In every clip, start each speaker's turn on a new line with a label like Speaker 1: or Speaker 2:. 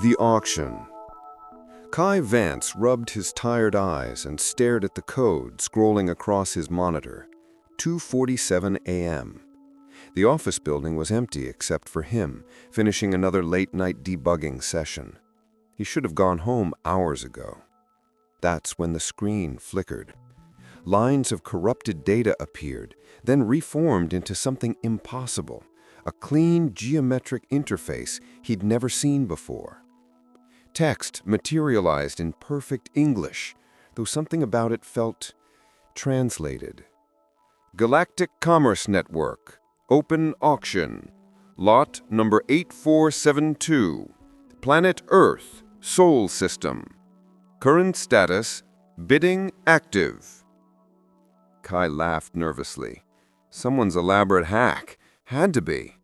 Speaker 1: The auction. Kai Vance rubbed his tired eyes and stared at the code scrolling across his monitor. 2:47 a.m. The office building was empty except for him, finishing another late-night debugging session. He should have gone home hours ago. That's when the screen flickered. Lines of corrupted data appeared, then reformed into something impossible, a clean geometric interface he'd never seen before. Text materialized in perfect English, though something about it felt translated. Galactic Commerce Network, open auction, lot number 8472, planet Earth, Sol system. Current status, bidding active. Kai laughed nervously. Someone's elaborate hack. Had to be.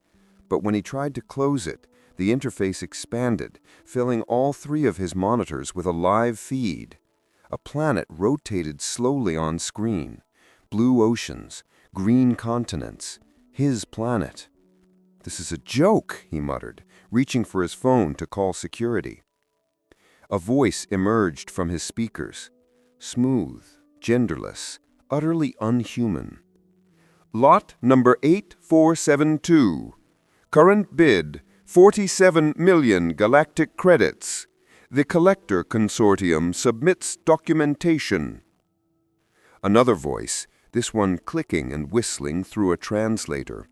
Speaker 1: But when he tried to close it, the interface expanded, filling all three of his monitors with a live feed. A planet rotated slowly on screen. Blue oceans, green continents. His planet. "This is a joke," he muttered, reaching for his phone to call security. A voice emerged from his speakers. Smooth, genderless, utterly unhuman. Lot number 8472. Current bid, 47 million galactic credits. The Collector Consortium submits documentation. Another voice, this one clicking and whistling through a translator.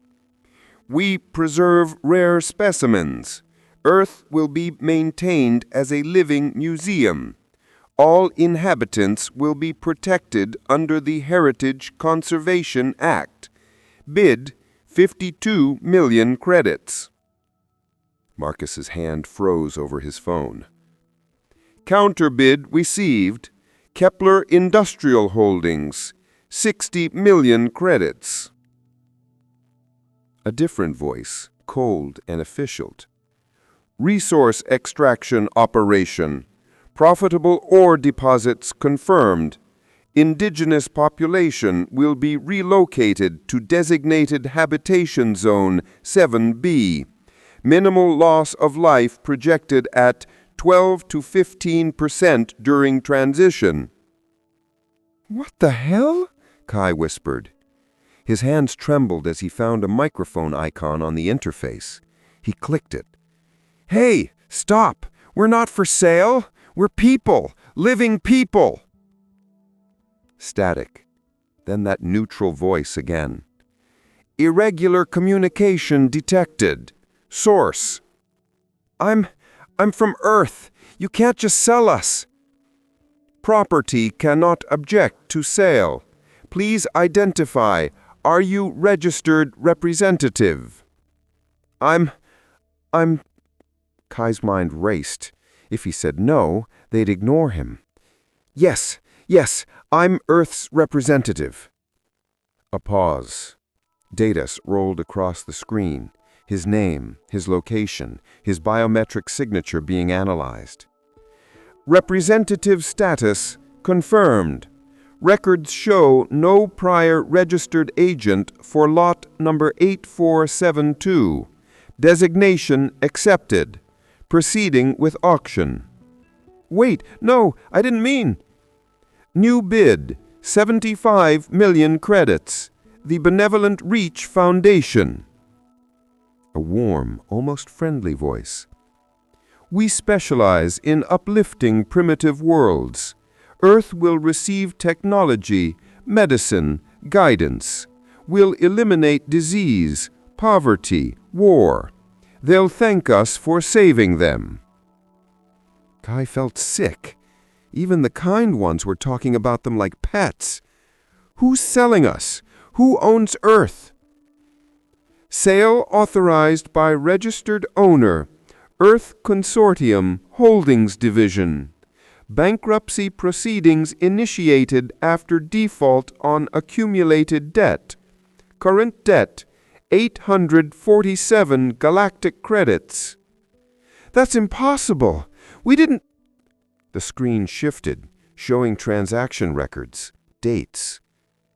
Speaker 1: We preserve rare specimens. Earth will be maintained as a living museum. All inhabitants will be protected under the Heritage Conservation Act. Bid 52 million credits. Marcus's hand froze over his phone. Counterbid received. Kepler Industrial Holdings, 60 million credits. A different voice, cold and official. Resource extraction operation. Profitable ore deposits confirmed. Indigenous population will be relocated to designated habitation zone 7B. Minimal loss of life projected at 12 to 15% during transition. What the hell? Kai whispered. His hands trembled as he found a microphone icon on the interface. He clicked it. Hey, stop! We're not for sale! We're people! Living people! Static. Then that neutral voice again. Irregular communication detected. Source. I'm from Earth. You can't just sell us. Property cannot object to sale. Please identify. Are you registered representative? I'm... Kai's mind raced. If he said no, they'd ignore him. Yes, I'm Earth's representative. A pause. Datas rolled across the screen. His name, his location, his biometric signature being analyzed. Representative status confirmed. Records show no prior registered agent for lot number 8472. Designation accepted. Proceeding with auction. Wait, no, I didn't mean. New bid, 75 million credits. The Benevolent Reach Foundation. A warm, almost friendly voice. We specialize in uplifting primitive worlds. Earth will receive technology, medicine, guidance. We'll eliminate disease, poverty, war. They'll thank us for saving them. Kai felt sick. Even the kind ones were talking about them like pets. Who's selling us? Who owns Earth? Sale authorized by registered owner, Earth Consortium Holdings Division. Bankruptcy proceedings initiated after default on accumulated debt. Current debt, 847 galactic credits. That's impossible. We didn't... The screen shifted, showing transaction records, dates.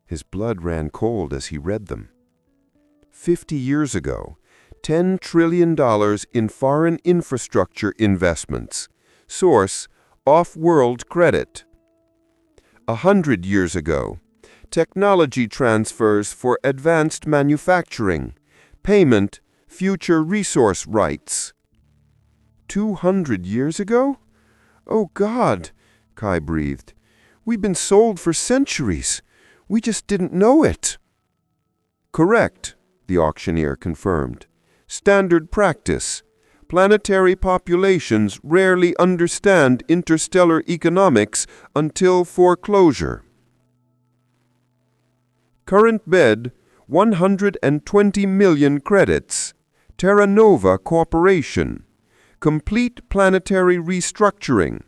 Speaker 1: His blood ran cold as he read them. 50 years ago, $10 trillion in foreign infrastructure investments. Source: off-world credit. 100 years ago, technology transfers for advanced manufacturing. Payment: future resource rights. 200 years ago? Oh God, Kai breathed. We've been sold for centuries. We just didn't know it. Correct, the auctioneer confirmed. Standard practice. Planetary populations rarely understand interstellar economics until foreclosure. Current bid, 120 million credits. Terra Nova Corporation. Complete planetary restructuring.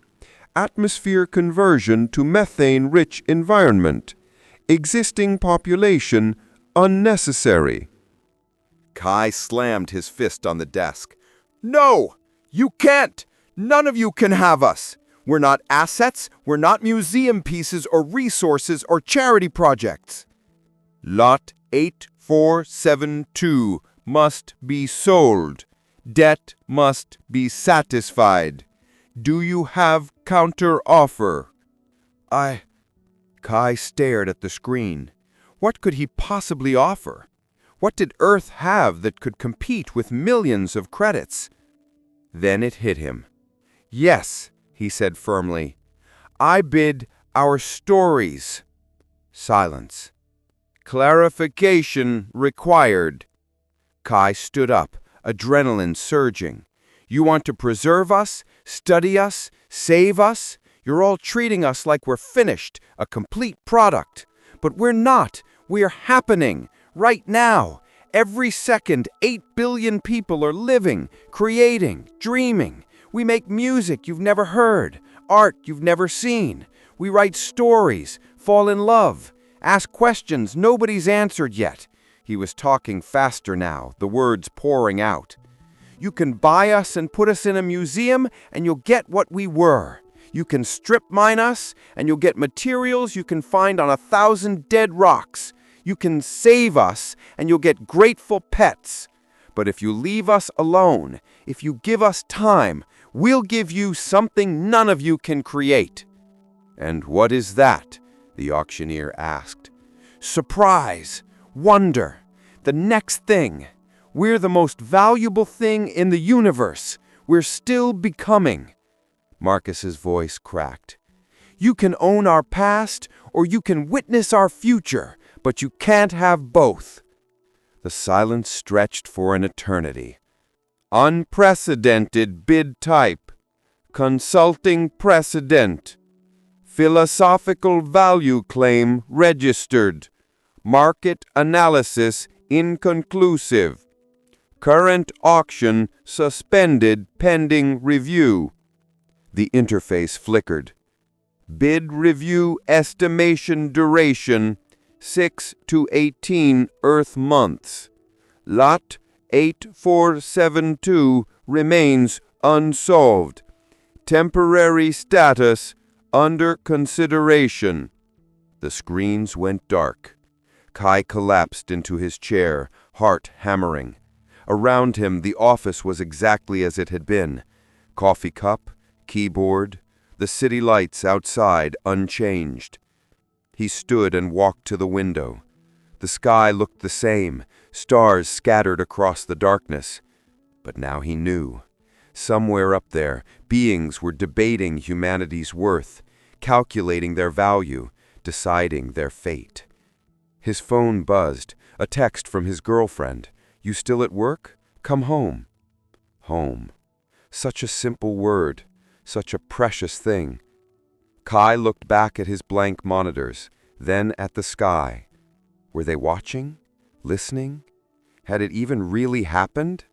Speaker 1: Atmosphere conversion to methane-rich environment. Existing population unnecessary.
Speaker 2: Kai slammed his fist on the desk. No! You can't! None of you can have us! We're not assets, we're not museum pieces or resources or charity projects. Lot 8472 must be sold. Debt must be satisfied. Do you have counter-offer? Kai stared at the screen. What could he possibly offer? What did Earth have that could compete with millions of credits? Then it hit him. Yes, he said firmly. I bid our stories. Silence. Clarification required. Kai stood up, adrenaline surging. You want to preserve us, study us, save us? You're all treating us like we're finished, a complete product. But we're not. We are happening. Right now, every second, 8 billion people are living, creating, dreaming. We make music you've never heard, art you've never seen. We write stories, fall in love, ask questions nobody's answered yet. He was talking faster now, the words pouring out. You can buy us and put us in a museum, and you'll get what we were. You can strip mine us, and you'll get materials you can find on 1,000 dead rocks. You can save us, and you'll get grateful pets. But if you leave us alone, if you give us time, we'll give you something none of you can create. And what is that? The auctioneer asked. Surprise, wonder, the next thing. We're the most valuable thing in the universe. We're still becoming. Marcus's voice cracked. You can own our past, or you can witness our future, but you can't have both. The silence stretched for an eternity. Unprecedented bid type. Consulting precedent. Philosophical value claim registered. Market analysis inconclusive. Current auction suspended pending review. The interface flickered. Bid review estimation duration 6 to 18 Earth months. Lot 8472 remains unsolved. Temporary status under consideration. The screens went dark. Kai collapsed into his chair, heart hammering. Around him, the office was exactly as it had been. Coffee cup, keyboard, the city lights outside unchanged. He stood and walked to the window. The sky looked the same, stars scattered across the darkness. But now he knew. Somewhere up there, beings were debating humanity's worth, calculating their value, deciding their fate. His phone buzzed, a text from his girlfriend. You still at work? Come home. Home. Such a simple word, such a precious thing. Kai looked back at his blank monitors, then at the sky. Were they watching? Listening? Had it even really happened?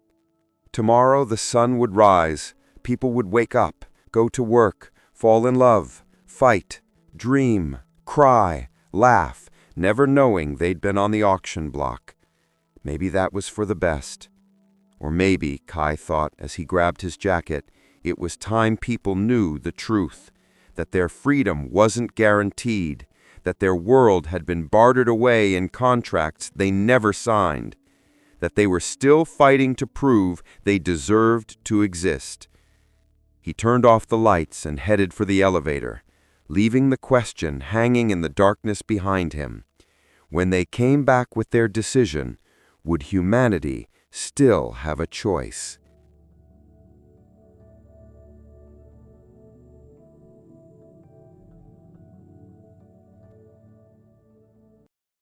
Speaker 2: Tomorrow the sun would rise, people would wake up, go to work, fall in love, fight, dream, cry, laugh, never knowing they'd been on the auction block. Maybe that was for the best. Or maybe, Kai thought as he grabbed his jacket, it was time people knew the truth, that their freedom wasn't guaranteed, that their world had been bartered away in contracts they never signed. that they were still fighting to prove they deserved to exist. He turned off the lights and headed for the elevator, leaving the question hanging in the darkness behind him. When they came back with their decision, would humanity still have a choice?